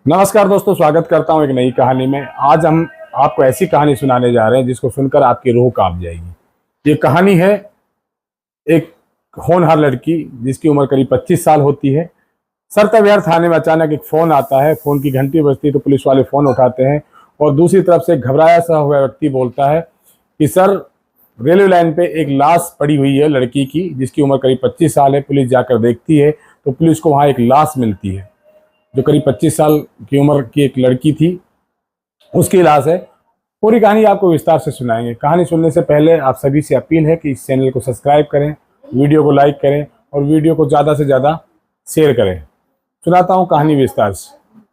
नमस्कार दोस्तों, स्वागत करता हूं एक नई कहानी में। आज हम आपको ऐसी कहानी सुनाने जा रहे हैं जिसको सुनकर आपकी रूह कांप जाएगी। ये कहानी है एक होनहार लड़की जिसकी उम्र करीब 25 साल होती है। सरता विहार थाने में अचानक एक फ़ोन आता है। फ़ोन की घंटी बजती है तो पुलिस वाले फ़ोन उठाते हैं और दूसरी तरफ से एक घबराया सा हुआ व्यक्ति बोलता है कि सर, रेलवे लाइन पे एक लाश पड़ी हुई है लड़की की जिसकी उम्र करीब 25 साल है। पुलिस जाकर देखती है तो पुलिस को वहाँ एक लाश मिलती है जो करीब 25 साल की उम्र की एक लड़की थी, उसकी लाश है। पूरी कहानी आपको विस्तार से सुनाएंगे। कहानी सुनने से पहले आप सभी से अपील है कि इस चैनल को सब्सक्राइब करें, वीडियो को लाइक करें और वीडियो को ज़्यादा से ज़्यादा शेयर करें। सुनाता हूँ कहानी विस्तार से।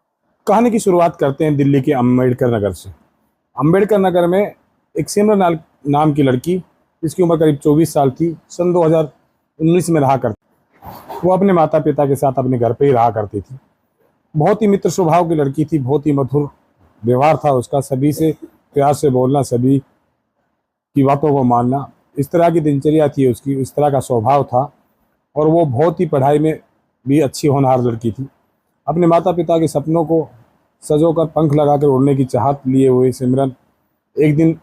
कहानी की शुरुआत करते हैं दिल्ली के अम्बेडकर नगर से। अम्बेडकर नगर में एक सिमरन नाम की लड़की जिसकी उम्र करीब 24 साल थी, सन 2019 में रहा करती। वो अपने माता पिता के साथ अपने घर पर ही रहा करती थी। बहुत ही मित्र स्वभाव की लड़की थी, बहुत ही मधुर व्यवहार था उसका, सभी से प्यार से बोलना, सभी की बातों को मानना, इस तरह की दिनचर्या थी उसकी, इस तरह का स्वभाव था। और वो बहुत ही पढ़ाई में भी अच्छी होनहार लड़की थी। अपने माता पिता के सपनों को सजोकर पंख लगाकर उड़ने की चाहत लिए हुए सिमरन एक दिन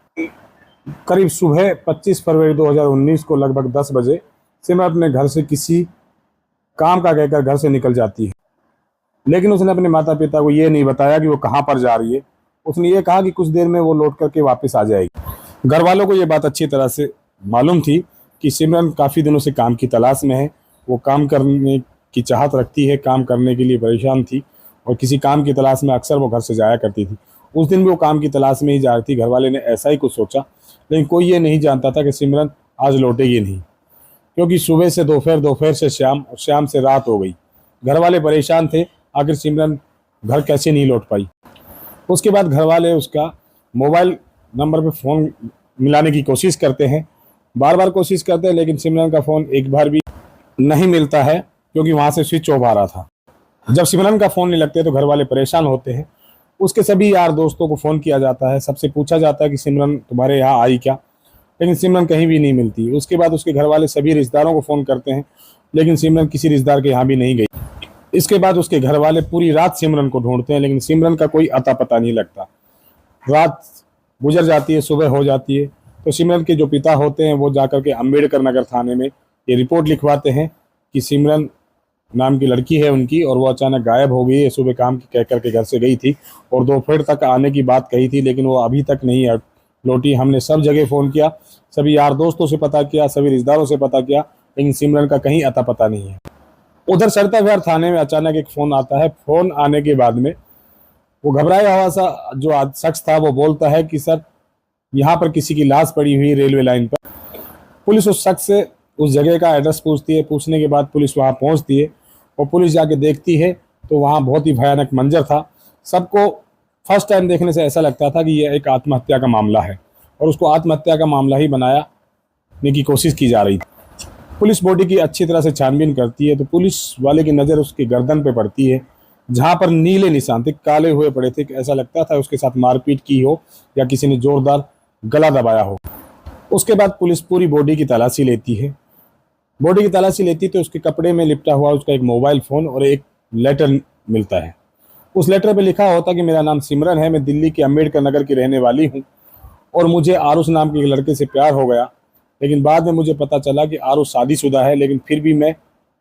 करीब सुबह 25 फरवरी 2019 को लगभग 10 बजे सिमरन अपने घर से किसी काम का कहकर घर से निकल जाती है। लेकिन उसने अपने माता पिता को ये नहीं बताया कि वो कहाँ पर जा रही है। उसने ये कहा कि कुछ देर में वो लौट करके वापस आ जाएगी। घर वालों को ये बात अच्छी तरह से मालूम थी कि सिमरन काफ़ी दिनों से काम की तलाश में है। वो काम करने की चाहत रखती है, काम करने के लिए परेशान थी और किसी काम की तलाश में अक्सर वो घर से जाया करती थी। उस दिन भी वो काम की तलाश में ही जा रही थी। घर वाले ने ऐसा ही कुछ सोचा, लेकिन कोई ये नहीं जानता था कि सिमरन आज लौटेगी नहीं, क्योंकि सुबह से दोपहर, दोपहर से शाम और शाम से रात हो गई। घर वाले परेशान थे, आखिर सिमरन घर कैसे नहीं लौट पाई। उसके बाद घर वाले उसका मोबाइल नंबर पे फ़ोन मिलाने की कोशिश करते हैं, बार बार कोशिश करते हैं, लेकिन सिमरन का फ़ोन एक बार भी नहीं मिलता है क्योंकि वहाँ से स्विच ऑफ आ रहा था। जब सिमरन का फ़ोन नहीं लगते तो घर वाले परेशान होते हैं। उसके सभी यार दोस्तों को फ़ोन किया जाता है, सबसे पूछा जाता है कि सिमरन तुम्हारे यहाँ आई क्या, लेकिन सिमरन कहीं भी नहीं मिलती। उसके बाद उसके घर वाले सभी रिश्तेदारों को फ़ोन करते हैं, लेकिन सिमरन किसी रिश्तेदार के यहाँ भी नहीं गई। इसके बाद उसके घर वाले पूरी रात सिमरन को ढूंढते हैं, लेकिन सिमरन का कोई अता पता नहीं लगता। रात गुजर जाती है, सुबह हो जाती है, तो सिमरन के जो पिता होते हैं वो जाकर के अम्बेडकर नगर थाने में ये रिपोर्ट लिखवाते हैं कि सिमरन नाम की लड़की है उनकी और वो अचानक गायब हो गई है। सुबह काम की कह करके घर से गई थी और दोपहर तक आने की बात कही थी, लेकिन वो अभी तक नहीं लौटी। हमने सब जगह फ़ोन किया, सभी यार दोस्तों से पता किया, सभी रिश्तेदारों से पता किया, लेकिन सिमरन का कहीं अता पता नहीं है। उधर सरता विहार थाने में अचानक एक फ़ोन आता है। फ़ोन आने के बाद में वो घबराया हुआ सा जो शख्स था वो बोलता है कि सर, यहाँ पर किसी की लाश पड़ी हुई रेलवे लाइन पर। पुलिस उस शख्स से उस जगह का एड्रेस पूछती है। पूछने के बाद पुलिस वहाँ पहुँचती है और पुलिस जाके देखती है तो वहाँ बहुत ही भयानक मंजर था। सबको फर्स्ट टाइम देखने से ऐसा लगता था कि यह एक आत्महत्या का मामला है और उसको आत्महत्या का मामला ही बनाने की कोशिश की जा रही थी। पुलिस बॉडी की अच्छी तरह से छानबीन करती है तो पुलिस वाले की नज़र उसकी गर्दन पे पड़ती है, जहाँ पर नीले निशान थे, काले हुए पड़े थे। ऐसा लगता था उसके साथ मारपीट की हो या किसी ने जोरदार गला दबाया हो। उसके बाद पुलिस पूरी बॉडी की तलाशी लेती है। बॉडी की तलाशी लेती तो उसके कपड़े में लिपटा हुआ उसका एक मोबाइल फ़ोन और एक लेटर मिलता है। उस लेटर पर लिखा होता कि मेरा नाम सिमरन है, मैं दिल्ली के अम्बेडकर नगर की रहने वाली हूँ और मुझे आरुष नाम के एक लड़के से प्यार हो गया। लेकिन बाद में मुझे पता चला कि आरुष शादीशुदा है, लेकिन फिर भी मैं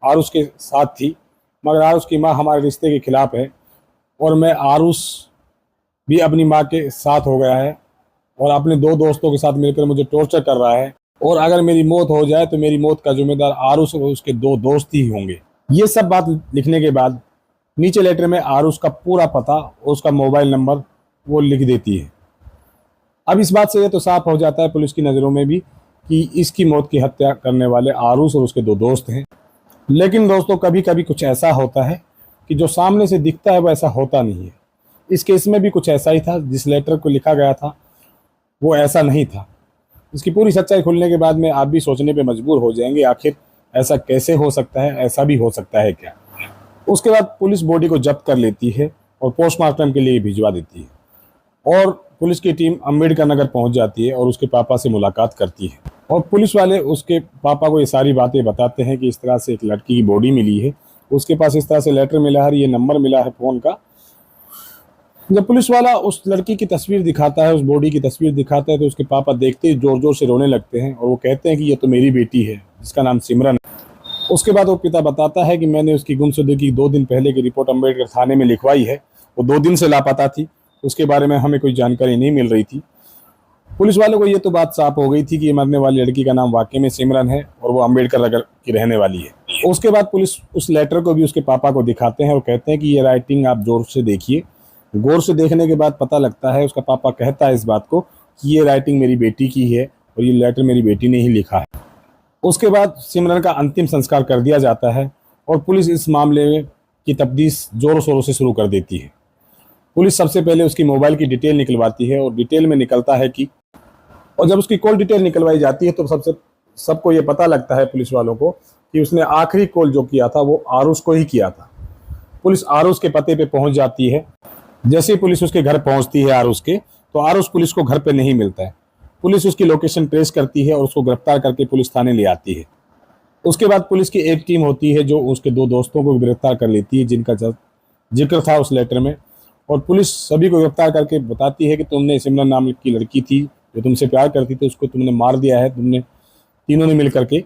आरुष के साथ थी, मगर आरुष की माँ हमारे रिश्ते के खिलाफ़ है और मैं आरुष भी अपनी माँ के साथ हो गया है और अपने दो दोस्तों के साथ मिलकर मुझे टॉर्चर कर रहा है और अगर मेरी मौत हो जाए तो मेरी मौत का जिम्मेदार आरुष और उसके दो दोस्त ही होंगे। ये सब बात लिखने के बाद नीचे लेटर में आरुष का पूरा पता और उसका मोबाइल नंबर वो लिख देती है। अब इस बात से ये तो साफ हो जाता है पुलिस की नज़रों में भी कि इसकी मौत की हत्या करने वाले आरुष और उसके दो दोस्त हैं। लेकिन दोस्तों, कभी कभी कुछ ऐसा होता है कि जो सामने से दिखता है वो ऐसा होता नहीं है। इस केस में भी कुछ ऐसा ही था। जिस लेटर को लिखा गया था वो ऐसा नहीं था। इसकी पूरी सच्चाई खुलने के बाद में आप भी सोचने पे मजबूर हो जाएंगे, आखिर ऐसा कैसे हो सकता है, ऐसा भी हो सकता है क्या। उसके बाद पुलिस बॉडी को जब्त कर लेती है और पोस्टमार्टम के लिए भिजवा देती है और पुलिस की टीम अम्बेडकर नगर पहुंच जाती है और उसके पापा से मुलाकात करती है और पुलिस वाले उसके पापा को ये सारी बातें बताते हैं कि इस तरह से एक लड़की की बॉडी मिली है, उसके पास इस तरह से लेटर मिला है, ये नंबर मिला है फ़ोन का जब पुलिस वाला उस लड़की की तस्वीर दिखाता है, उस बॉडी की तस्वीर दिखाता है, तो उसके पापा देखते ही जोर जोर से रोने लगते हैं और वो कहते हैं कि ये तो मेरी बेटी है जिसका नाम सिमरन है। उसके बाद वो पिता बताता है कि मैंने उसकी गुमशुदगी 2 दिन पहले की रिपोर्ट अम्बेडकर थाने में लिखवाई है। वो 2 दिन से लापता थी, उसके बारे में हमें कोई जानकारी नहीं मिल रही थी। पुलिस वालों को ये तो बात साफ हो गई थी कि मरने वाली लड़की का नाम वाकई में सिमरन है और वो अम्बेडकर नगर की रहने वाली है। उसके बाद पुलिस उस लेटर को भी उसके पापा को दिखाते हैं और कहते हैं कि ये राइटिंग आप जोर से देखिए। गौर से देखने के बाद पता लगता है, उसका पापा कहता है इस बात को कि ये राइटिंग मेरी बेटी की है और ये लेटर मेरी बेटी ने ही लिखा है। उसके बाद सिमरन का अंतिम संस्कार कर दिया जाता है और पुलिस इस मामले में की तफ्तीश जोरों शोरों से शुरू कर देती है। पुलिस सबसे पहले उसकी मोबाइल की डिटेल निकलवाती है और डिटेल में निकलता है कि, और जब उसकी कॉल डिटेल निकलवाई जाती है तो सबको ये पता लगता है पुलिस वालों को कि उसने आखिरी कॉल जो किया था वो आरुष को ही किया था। पुलिस आरुष के पते पे पहुंच जाती है। जैसे ही पुलिस उसके घर पहुंचती है आरुष के, तो आरुष पुलिस को घर पे नहीं मिलता है। पुलिस उसकी लोकेशन ट्रेस करती है और उसको गिरफ्तार करके पुलिस थाने ले आती है। उसके बाद पुलिस की एक टीम होती है जो उसके 2 दोस्तों को गिरफ्तार कर लेती है जिनका जिक्र था उस लेटर में, और पुलिस सभी को गिरफ्तार करके बताती है कि तुमने सिमरन नाम की लड़की थी जो तुमसे प्यार करती थी, उसको तुमने मार दिया है, तुमने तीनों ने मिल करके।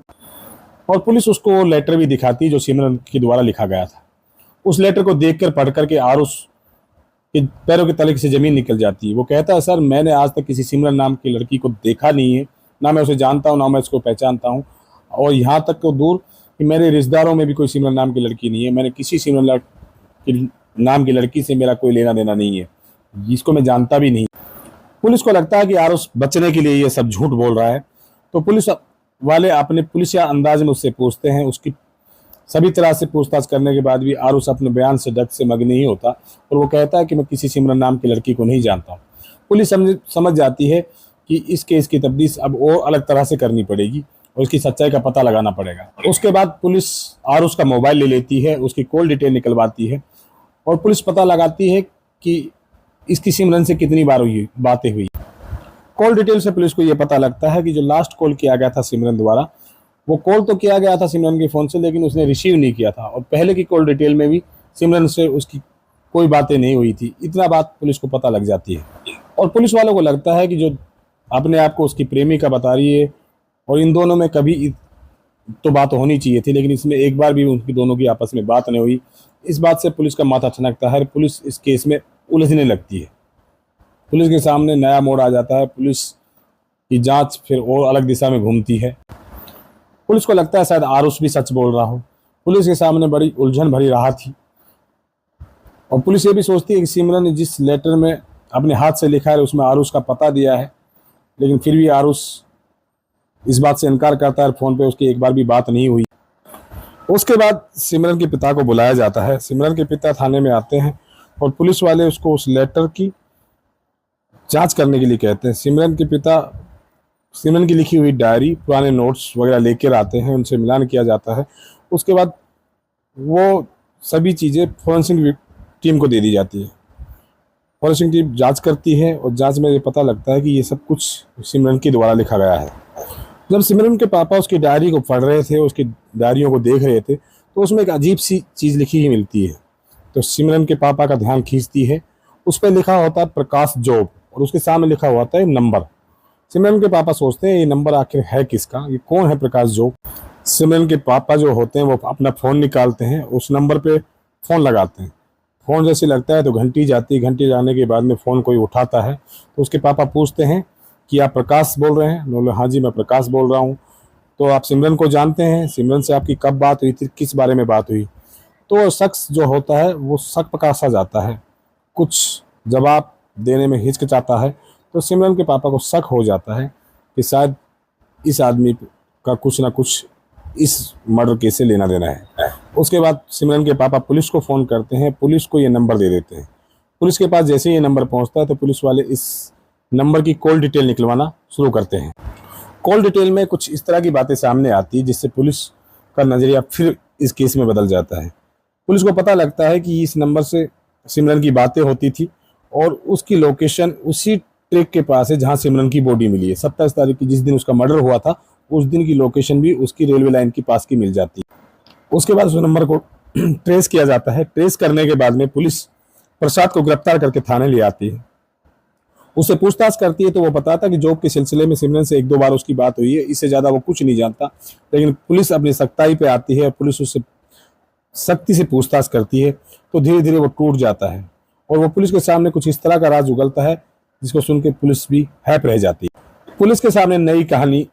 और पुलिस उसको लेटर भी दिखाती है जो सिमरन के द्वारा लिखा गया था। उस लेटर को देखकर पढ़ करके आरुष के पैरों के तले से जमीन निकल जाती है। वो कहता है, सर मैंने आज तक किसी सिमरन नाम की लड़की को देखा नहीं है, ना मैं उसे जानता हूँ ना मैं इसको पहचानता हूँ, और यहाँ तक तो दूर कि मेरे रिश्तेदारों में भी कोई सिमरन नाम की लड़की नहीं है। मैंने किसी सिमरन नाम की लड़की से मेरा कोई लेना देना नहीं है, जिसको मैं जानता भी नहीं। पुलिस को लगता है कि आरुष बचने के लिए ये सब झूठ बोल रहा है, तो पुलिस वाले अपने पुलिसिया अंदाज में उससे पूछते हैं। उसकी सभी तरह से पूछताछ करने के बाद भी आरुष अपने बयान से डग से मग्न नहीं होता और वो कहता है कि मैं किसी सिमरन नाम की लड़की को नहीं जानता। पुलिस समझ जाती है कि इस केस की तफ्तीश अब और अलग तरह से करनी पड़ेगी और उसकी सच्चाई का पता लगाना पड़ेगा। उसके बाद पुलिस आरुष का मोबाइल ले लेती है, उसकी कॉल डिटेल निकलवाती है और पुलिस पता लगाती है कि इसकी सिमरन से कितनी बार बातें हुई। कॉल डिटेल से पुलिस को यह पता लगता है कि जो लास्ट कॉल किया गया था सिमरन द्वारा, वो कॉल तो किया गया था सिमरन के फ़ोन से, लेकिन उसने रिसीव नहीं किया था, और पहले की कॉल डिटेल में भी सिमरन से उसकी कोई बातें नहीं हुई थी। इतना बात पुलिस को पता लग जाती है और पुलिस वालों को लगता है कि जो अपने आप को उसकी प्रेमिका बता रही है और इन दोनों में कभी तो बात होनी चाहिए थी, लेकिन इसमें एक बार भी उनकी दोनों की आपस में बात नहीं हुई। इस बात से पुलिस का माथा ठनकता है। पुलिस इस केस में उलझने लगती है। पुलिस के सामने नया मोड़ आ जाता है। पुलिस की जांच फिर और अलग दिशा में घूमती है। पुलिस को लगता है शायद आरुष भी सच बोल रहा हो। पुलिस के सामने बड़ी उलझन भरी राह थी और पुलिस ये भी सोचती है कि सिमरन ने जिस लेटर में अपने हाथ से लिखा है उसमें आरुष का पता दिया है, लेकिन फिर भी आरुष इस बात से इनकार करता है। फ़ोन पे उसकी एक बार भी बात नहीं हुई। उसके बाद सिमरन के पिता को बुलाया जाता है। सिमरन के पिता थाने में आते हैं और पुलिस वाले उसको उस लेटर की जांच करने के लिए कहते हैं। सिमरन के पिता सिमरन की लिखी हुई डायरी, पुराने नोट्स वगैरह लेकर आते हैं, उनसे मिलान किया जाता है। उसके बाद वो सभी चीज़ें फॉरेंसिक टीम को दे दी जाती है। फॉरेंसिक टीम जांच करती है और जांच में ये पता लगता है कि ये सब कुछ सिमरन के द्वारा लिखा गया है। जब सिमरन के पापा उसकी डायरी को पढ़ रहे थे, उसकी डायरियों को देख रहे थे, तो उसमें एक अजीब सी चीज़ लिखी ही मिलती है। तो सिमरन के पापा का ध्यान खींचती है। उस पर लिखा होता है प्रकाश जॉब और उसके सामने लिखा हुआ था नंबर। सिमरन के पापा सोचते हैं ये नंबर आखिर है किसका, ये कौन है प्रकाश जॉब। सिमरन के पापा जो होते हैं वो अपना फ़ोन निकालते हैं, उस नंबर पे फ़ोन लगाते हैं। फ़ोन जैसे लगता है तो घंटी जाती है। घंटी जाने के बाद में फ़ोन कोई उठाता है तो उसके पापा पूछते हैं कि आप प्रकाश बोल रहे हैं? बोले हाँ जी मैं प्रकाश बोल रहा हूँ। तो आप सिमरन को जानते हैं? सिमरन से आपकी कब बात हुई थी, किस बारे में बात हुई? तो शख्स जो होता है वो शक पकासा जाता है, कुछ जवाब देने में हिचकिचाता है। तो सिमरन के पापा को शक हो जाता है कि शायद इस आदमी का कुछ ना कुछ इस मर्डर केस से लेना देना है। उसके बाद सिमरन के पापा पुलिस को फ़ोन करते हैं। पुलिस को ये नंबर दे देते हैं। पुलिस के पास जैसे ही ये नंबर पहुंचता है तो पुलिस वाले इस नंबर की कॉल डिटेल निकलवाना शुरू करते हैं। कॉल डिटेल में कुछ इस तरह की बातें सामने आती है जिससे पुलिस का नज़रिया फिर इस केस में बदल जाता है। पुलिस को पता लगता है कि इस नंबर से सिमरन की बातें होती थी और उसकी लोकेशन उसी ट्रैक के पास है जहां सिमरन की बॉडी मिली है। 27 तारीख की जिस दिन उसका मर्डर हुआ था उस दिन की लोकेशन भी उसकी रेलवे लाइन के पास की मिल जाती है। उसके बाद उस नंबर को ट्रेस किया जाता है। ट्रेस करने के बाद में पुलिस प्रसाद को गिरफ्तार करके थाने ले आती है। उससे पूछताछ करती है तो वो बताता है कि जॉब के सिलसिले में सिमरन से 1-2 बार उसकी बात हुई है, इससे ज़्यादा वो कुछ नहीं जानता। लेकिन पुलिस अपनी सख्ताई पे आती है, पुलिस उससे सख्ती से पूछताछ करती है तो धीरे धीरे वो टूट जाता है और वो पुलिस के सामने कुछ इस तरह का राज उगलता है जिसको सुन के पुलिस भी हैप रह जाती है। पुलिस के सामने नई कहानी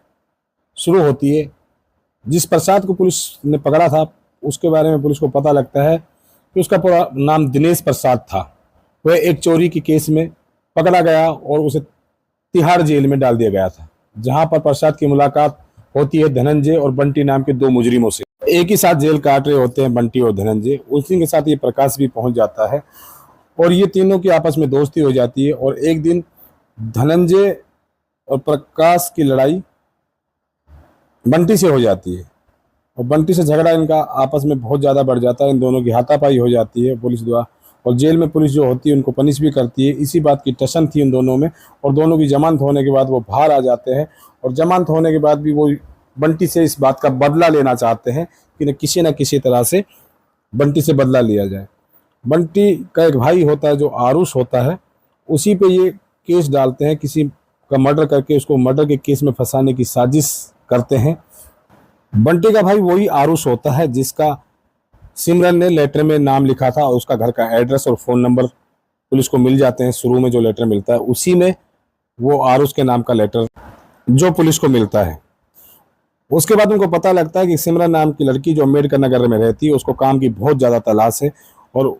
शुरू होती है। जिस प्रसाद को पुलिस ने पकड़ा था उसके बारे में पुलिस को पता लगता है कि उसका पूरा नाम दिनेश प्रसाद था। वह एक चोरी के केस में पकड़ा गया और उसे तिहाड़ जेल में डाल दिया गया था, जहां पर प्रसाद की मुलाकात होती है धनंजय और बंटी नाम के 2 मुजरिमों से। एक ही साथ जेल काट रहे होते हैं बंटी और धनंजय। उसी के साथ ये प्रकाश भी पहुंच जाता है और ये तीनों की आपस में दोस्ती हो जाती है। और एक दिन धनंजय और प्रकाश की लड़ाई बंटी से हो जाती है और बंटी से झगड़ा इनका आपस में बहुत ज़्यादा बढ़ जाता है। इन दोनों की हाथापाई हो जाती है पुलिस द्वारा और जेल में पुलिस जो होती है उनको पनिश भी करती है। इसी बात की टशन थी इन दोनों में और दोनों की जमानत होने के बाद वो बाहर आ जाते हैं और जमानत होने के बाद भी वो बंटी से इस बात का बदला लेना चाहते हैं कि न किसी तरह से बंटी से बदला लिया जाए। बंटी का एक भाई होता है जो आरुष होता है, उसी पे ये केस डालते हैं, किसी का मर्डर करके उसको मर्डर के केस में फंसाने की साजिश करते हैं। बंटी का भाई वही आरुष होता है जिसका सिमरन ने लेटर में नाम लिखा था और उसका घर का एड्रेस और फ़ोन नंबर पुलिस को मिल जाते हैं। शुरू में जो लेटर मिलता है उसी में वो आरुष के नाम का लेटर जो पुलिस को मिलता है। उसके बाद उनको पता लगता है कि सिमरन नाम की लड़की जो अम्बेडकर नगर में रहती है उसको काम की बहुत ज़्यादा तलाश है और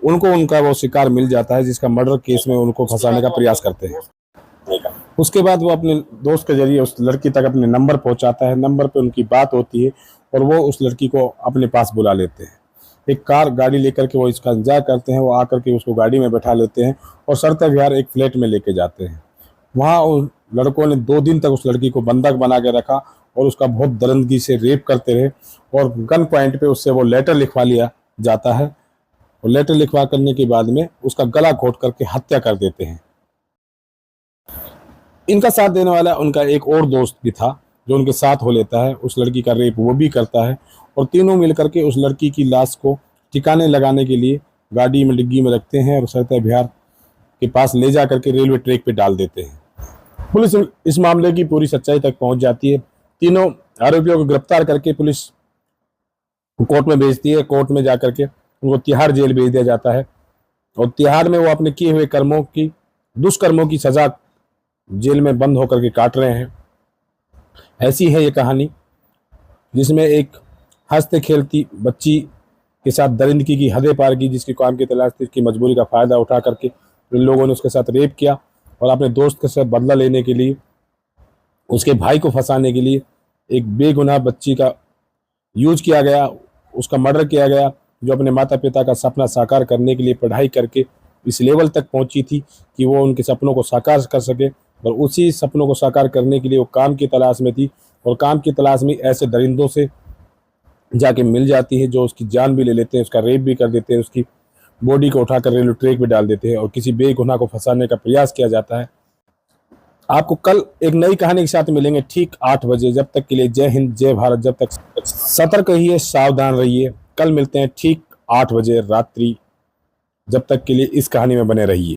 उनको उनका वो शिकार मिल जाता है जिसका मर्डर केस में उनको फंसाने का प्रयास करते हैं। उसके बाद वो अपने दोस्त के जरिए उस लड़की तक अपने नंबर पहुंचाता है। नंबर पे उनकी बात होती है और वो उस लड़की को अपने पास बुला लेते हैं। एक कार गाड़ी लेकर के वो इसका इंतजार करते हैं। वो आकर के उसको गाड़ी में बैठा लेते हैं और सरता विहार एक फ्लैट में लेके जाते हैं। वहाँ उन लड़कों ने 2 दिन तक उस लड़की को बंधक बना के रखा और उसका बहुत दरिंदगी से रेप करते रहे और गन पॉइंट पे उससे वो लेटर लिखवा लिया जाता है और लेटर लिखवा करने के बाद में उसका गला घोट करके हत्या कर देते हैं। इनका साथ देने वाला उनका एक और दोस्त भी था जो उनके साथ हो लेता है। उस लड़की का रेप वो भी करता है और तीनों मिलकर के उस लड़की की लाश को ठिकाने लगाने के लिए गाड़ी में डिग्गी में रखते हैं और सरता विहार के पास ले जा करके रेलवे ट्रैक पे डाल देते हैं। पुलिस इस मामले की पूरी सच्चाई तक पहुंच जाती है। तीनों आरोपियों को गिरफ्तार करके पुलिस कोर्ट में भेजती है। कोर्ट में जाकर के उनको तिहाड़ जेल भेज दिया जाता है और तिहाड़ में वो अपने किए हुए दुष्कर्मों की सजा जेल में बंद होकर के काट रहे हैं। ऐसी है ये कहानी जिसमें एक हंसते खेलती बच्ची के साथ दरिंदगी की हदें पार की, जिसकी काम की तलाश थी, उसकी मजबूरी का फ़ायदा उठा करके इन लोगों ने उसके साथ रेप किया और अपने दोस्त के साथ बदला लेने के लिए, उसके भाई को फंसाने के लिए एक बेगुनाह बच्ची का यूज किया गया, उसका मर्डर किया गया, जो अपने माता पिता का सपना साकार करने के लिए पढ़ाई करके इस लेवल तक पहुंची थी कि वो उनके सपनों को साकार कर सके और उसी सपनों को साकार करने के लिए वो काम की तलाश में थी और काम की तलाश में ऐसे दरिंदों से जाके मिल जाती है जो उसकी जान भी ले लेते हैं, उसका रेप भी कर देते हैं, उसकी बॉडी को उठाकर रेलवे ट्रैक पे डाल देते हैं और किसी बेगुनाह को फंसाने का प्रयास किया जाता है। आपको कल एक नई कहानी के साथ मिलेंगे ठीक 8 बजे। जब तक के लिए जय हिंद, जय भारत। जब तक सतर्क रहिए, सावधान रहिए। कल मिलते हैं ठीक 8 बजे रात्रि। जब तक के लिए इस कहानी में बने रहिए।